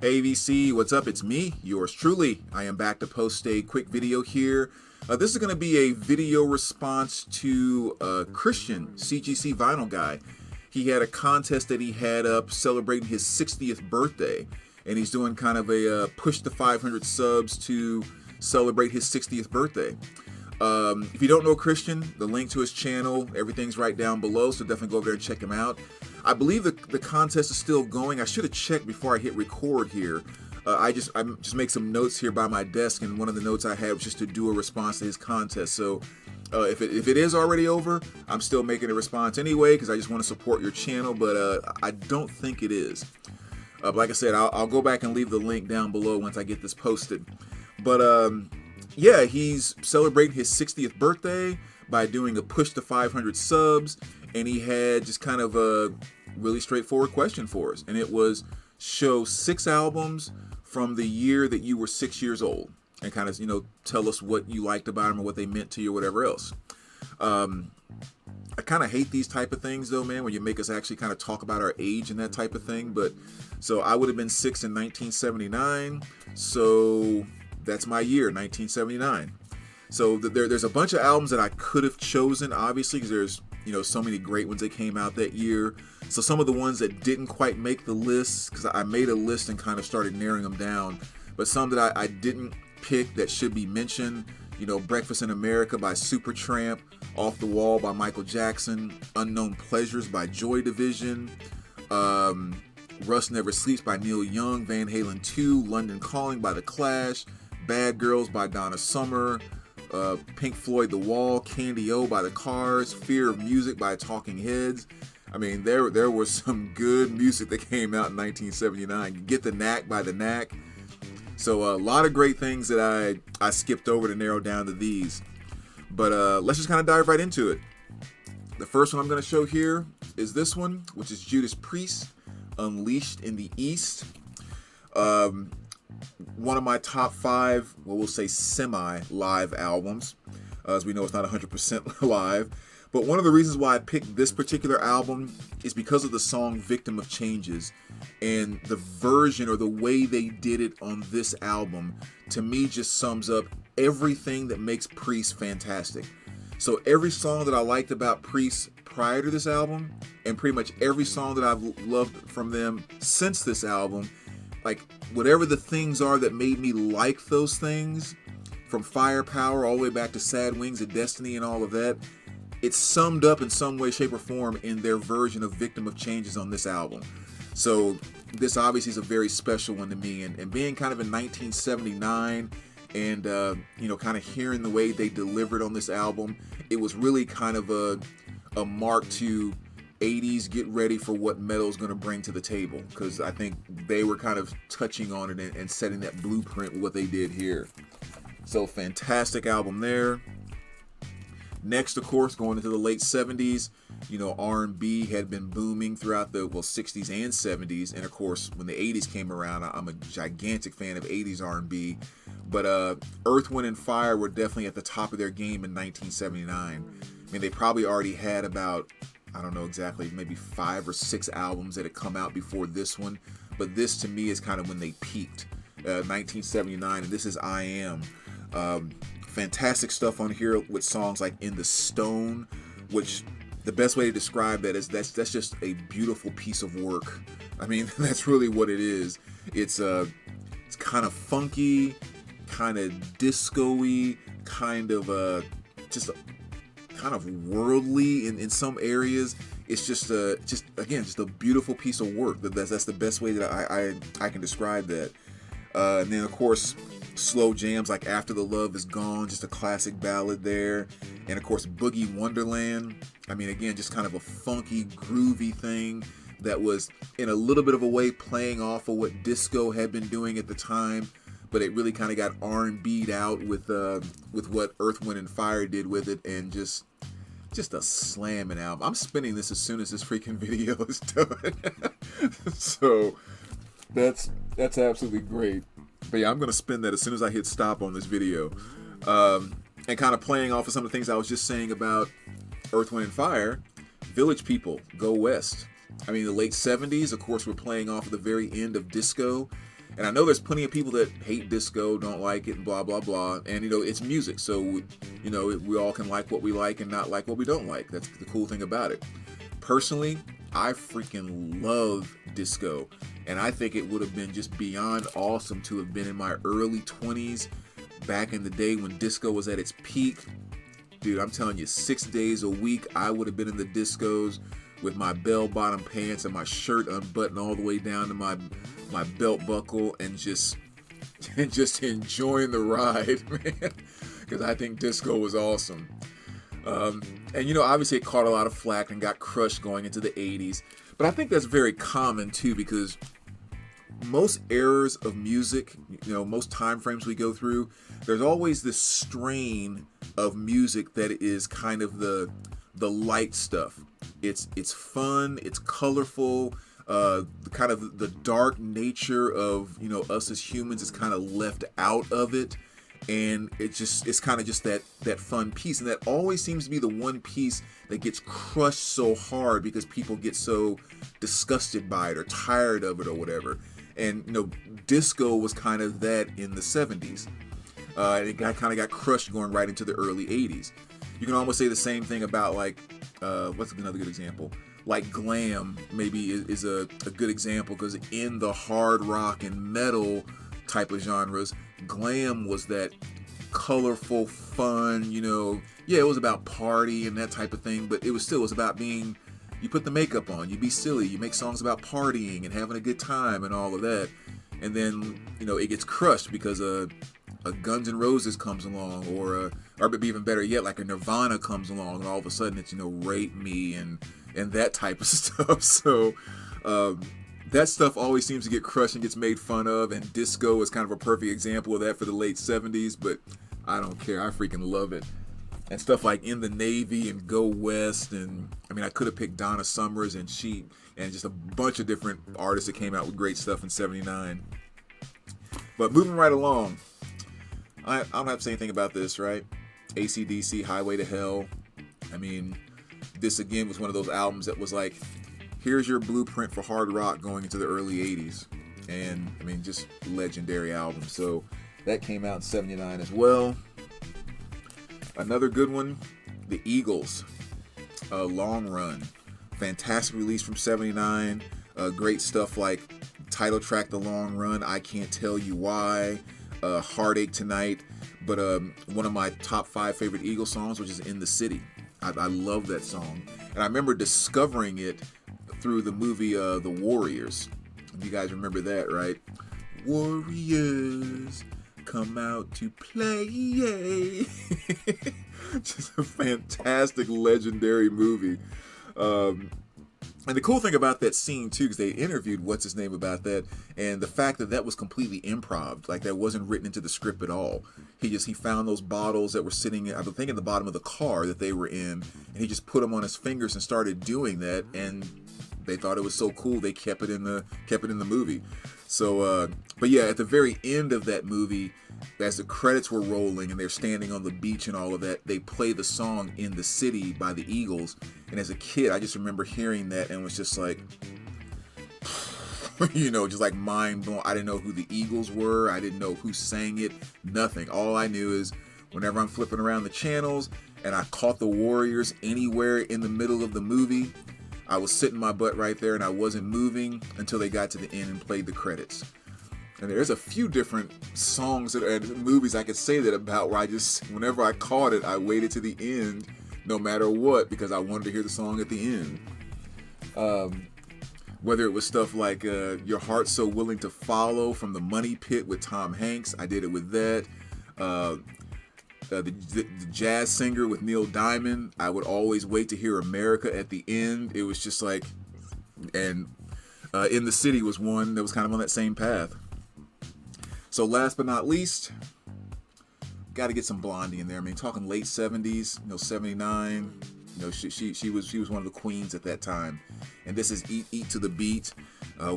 AVC, what's up? It's me, yours truly. I am back to post a quick video here. This is going to be a video response to Christian, CGCVINYL guy. He had a contest that he had up celebrating his 60th birthday, and he's doing kind of a push to 500 subs to celebrate his 60th birthday. If you don't know Christian, the link to his channel, everything's right down below, so definitely go over there and check him out. I believe the contest is still going. I should have checked before I hit record here. I just make some notes here by my desk, and one of the notes I had was just to do a response to his contest. So if it is already over, I'm still making a response anyway because I just want to support your channel, but I don't think it is. But like I said, I'll go back and leave the link down below once I get this posted. But yeah, he's celebrating his 60th birthday by doing a push to 500 subs, and he had just kind of a really straightforward question for us, and it was show 6 albums from the year that you were 6 years old, and kind of, you know, tell us what you liked about them or what they meant to you or whatever else. I kind of hate these type of things though, man, when you make us actually kind of talk about our age and that type of thing. But so I would have been 6 in 1979, so that's my year, 1979. So there's a bunch of albums that I could have chosen, obviously, because there's, you know, so many great ones that came out that year. So some of the ones that didn't quite make the list, because I made a list and kind of started narrowing them down, but some that I didn't pick that should be mentioned, you know, Breakfast in America by Supertramp, Off the Wall by Michael Jackson, Unknown Pleasures by Joy Division, Rust Never Sleeps by Neil Young, Van Halen 2, London Calling by The Clash, Bad Girls by Donna Summer, Pink Floyd The Wall, Candy O by The Cars, Fear of Music by Talking Heads. I mean, there was some good music that came out in 1979. Get the Knack by The Knack. So a lot of great things that I skipped over to narrow down to these. But let's just kind of dive right into it. The first one I'm going to show here is this one, which is Judas Priest, Unleashed in the East. One of my top 5, well, we'll say semi-live albums. As we know, it's not 100% live. But one of the reasons why I picked this particular album is because of the song Victim of Changes. And the version or the way they did it on this album, to me, just sums up everything that makes Priest fantastic. So every song that I liked about Priest prior to this album, and pretty much every song that I've loved from them since this album, like whatever the things are that made me like those things, from Firepower all the way back to Sad Wings of Destiny and all of that, it's summed up in some way, shape, or form in their version of Victim of Changes on this album. So this obviously is a very special one to me, and being kind of in 1979 and you know, kind of hearing the way they delivered on this album, it was really kind of a mark to 80s get ready for what metal is going to bring to the table, because I think they were kind of touching on it and setting that blueprint with what they did here. So fantastic album there. Next, of course, going into the late 70s, you know, R&B had been booming throughout the 60s and 70s, and of course when the 80s came around, I'm a gigantic fan of 80s R&B. But Earth, Wind & Fire were definitely at the top of their game in 1979. I mean, they probably already had about, I don't know exactly, maybe 5 or 6 albums that had come out before this one, but this to me is kind of when they peaked, 1979, and this is I Am. Fantastic stuff on here with songs like In the Stone, which the best way to describe that is that's just a beautiful piece of work. I mean, that's really what it is. It's kind of funky, kind of disco-y, kind of just kind of worldly in some areas. It's just a beautiful piece of work. That's the best way that I can describe that. And then of course, slow jams like After the Love Is Gone, just a classic ballad there. And of course, Boogie Wonderland. I mean, again, just kind of a funky, groovy thing that was in a little bit of a way playing off of what disco had been doing at the time, but it really kind of got R&B'd out with what Earth, Wind & Fire did with it, and just a slamming album. I'm spinning this as soon as this freaking video is done. So that's absolutely great. But yeah, I'm going to spin that as soon as I hit stop on this video. And kind of playing off of some of the things I was just saying about Earth, Wind & Fire, Village People, Go West. I mean, the late 70s, of course, we're playing off of the very end of disco. And I know there's plenty of people that hate disco, don't like it, and blah, blah, blah. And, it's music. So, we all can like what we like and not like what we don't like. That's the cool thing about it. Personally, I freaking love disco. And I think it would have been just beyond awesome to have been in my early 20s, back in the day when disco was at its peak. Dude, I'm telling you, 6 days a week, I would have been in the discos with my bell-bottom pants and my shirt unbuttoned all the way down to my belt buckle and just enjoying the ride, man. Because I think disco was awesome. And obviously it caught a lot of flack and got crushed going into the 80s. But I think that's very common too, because most eras of music, most time frames we go through, there's always this strain of music that is kind of the light stuff. It's fun, it's colorful, kind of the dark nature of us as humans is kind of left out of it, and it's kind of just that fun piece, and that always seems to be the one piece that gets crushed so hard because people get so disgusted by it or tired of it or whatever. And disco was kind of that in the 70s. It kind of got crushed going right into the early 80s. You can almost say the same thing about what's another good example? Like glam maybe is a good example, because in the hard rock and metal type of genres, glam was that colorful, fun, it was about party and that type of thing, but it was about being, you put the makeup on, you be silly, you make songs about partying and having a good time and all of that. And then, it gets crushed because a Guns N' Roses comes along, or even better yet, like a Nirvana comes along, and all of a sudden it's, rape me and that type of stuff. So that stuff always seems to get crushed and gets made fun of, and disco is kind of a perfect example of that for the late 70s, but I don't care. I freaking love it. And stuff like In the Navy and Go West, and I could have picked Donna Summers and just a bunch of different artists that came out with great stuff in 79. But moving right along, I don't have to say anything about this, right? AC/DC, Highway to Hell. This again was one of those albums that was like, here's your blueprint for hard rock going into the early 80s. And just legendary album. So that came out in 79 as well. Another good one, the Eagles, Long Run. Fantastic release from 79. Great stuff like title track, The Long Run, I Can't Tell You Why, Heartache Tonight. But one of my top 5 favorite Eagles songs, which is In the City. I love that song. And I remember discovering it through the movie The Warriors. You guys remember that, right? Warriors, come out to play. Just a fantastic, legendary movie. And the cool thing about that scene too, because they interviewed what's his name about that, and the fact that was completely improv, like that wasn't written into the script at all. He found those bottles that were sitting, I think, in the bottom of the car that they were in, and he just put them on his fingers and started doing that, and they thought it was so cool they kept it in the movie. So, but yeah, at the very end of that movie, as the credits were rolling and they're standing on the beach and all of that, they play the song In the City by the Eagles. And as a kid, I just remember hearing that and was just like, just like mind blown. I didn't know who the Eagles were. I didn't know who sang it. Nothing. All I knew is whenever I'm flipping around the channels and I caught the Warriors anywhere in the middle of the movie, I was sitting my butt right there and I wasn't moving until they got to the end and played the credits. And there's a few different songs and movies I could say that about, where I just, whenever I caught it, I waited to the end no matter what, because I wanted to hear the song at the end. Whether it was stuff like Your Heart's So Willing to Follow from The Money Pit with Tom Hanks, I did it with that. The jazz singer with Neil Diamond, I would always wait to hear America at the end. It was just like, and In the City was one that was kind of on that same path. So last but not least, got to get some Blondie in there. Talking late 70s, 79. She was one of the queens at that time. And this is Eat to the Beat,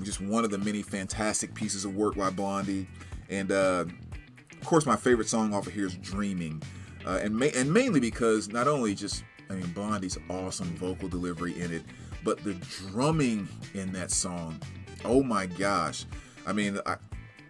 just one of the many fantastic pieces of work by Blondie. And of course, my favorite song off of here is Dreaming, and mainly because not only just Blondie's awesome vocal delivery in it, but the drumming in that song. Oh my gosh!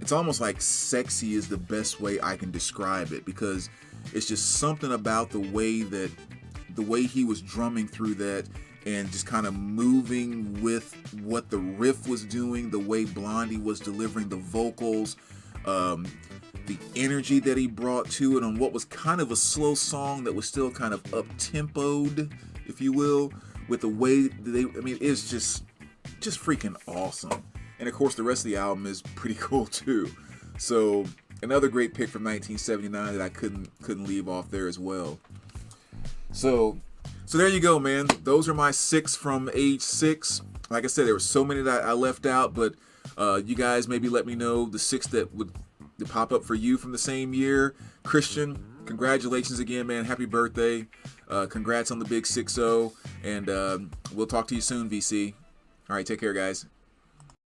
it's almost like sexy is the best way I can describe it, because it's just something about the way he was drumming through that and just kind of moving with what the riff was doing, the way Blondie was delivering the vocals, the energy that he brought to it on what was kind of a slow song that was still kind of up-tempoed, if you will, with the way it's just freaking awesome. And of course the rest of the album is pretty cool too. So another great pick from 1979 that I couldn't leave off there as well. So there you go, man. Those are my 6 from age 6. Like I said, there were so many that I left out, but you guys maybe let me know the 6 that would pop up for you from the same year. Christian, congratulations again, man. Happy birthday. Congrats on the big 6-0. And we'll talk to you soon, VC. All right, take care, guys.